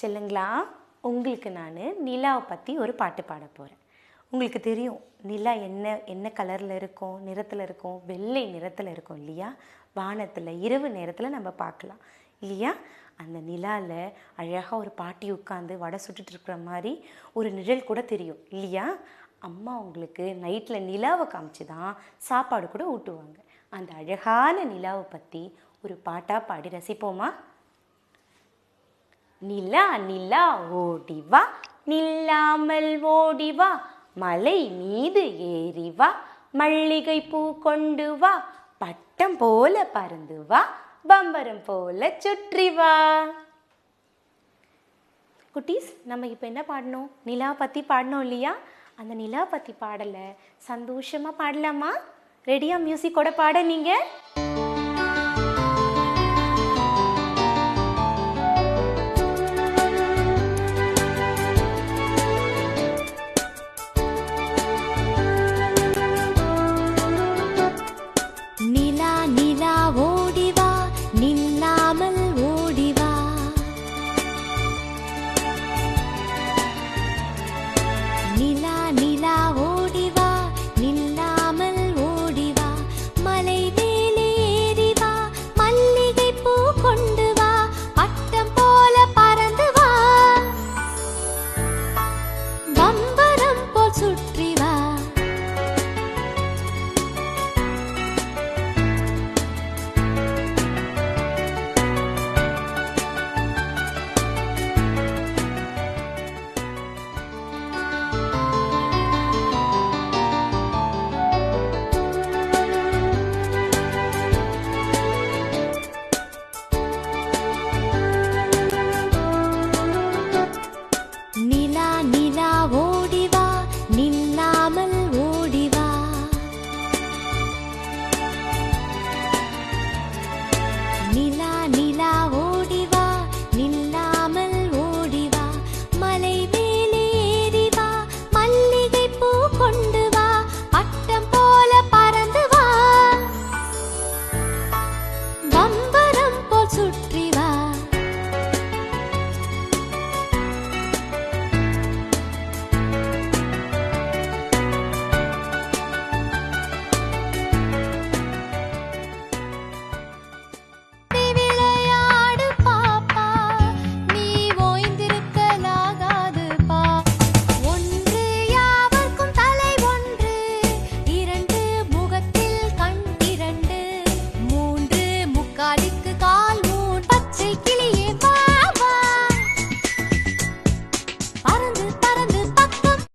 செல்லுங்களா, உங்களுக்கு நான் நிலாவை பற்றி ஒரு பாட்டு பாட போகிறேன். உங்களுக்கு தெரியும் நிலா என்ன கலரில் இருக்கும், நிறத்தில் இருக்கும், வெள்ளை நிறத்தில் இருக்கும் இல்லையா? வானத்தில் இரவு நேரத்தில் நம்ம பார்க்கலாம் இல்லையா? அந்த நிலாவில் அழகாக ஒரு பாட்டி உட்காந்து வடை சுட்டுட்டு இருக்கிற மாதிரி ஒரு நிழல் கூட தெரியும் இல்லையா? அம்மா உங்களுக்கு நைட்டில் நிலாவை காமிச்சு தான் சாப்பாடு கூட ஊட்டுவாங்க. அந்த அழகான நிலாவை பற்றி ஒரு பாட்டாக பாடி ரசிப்போமா? நிலா நிலா ஓடிவா, நில்லாமல் ஓடிவா, மலை மீது ஏறிவா, மல்லிகை பூ கொண்டு வா, பட்டம் போல பறந்து வா, பம்பரம் போல சுற்றி வா. குட்டீஸ், நம்ம இப்போ என்ன பாடணும்? நிலா பற்றி பாடணும் இல்லையா? அந்த நிலா பற்றி பாடலை சந்தோஷமாக பாடலாமா? ரெடியா மியூசிக்கோட பாட நீங்கள்?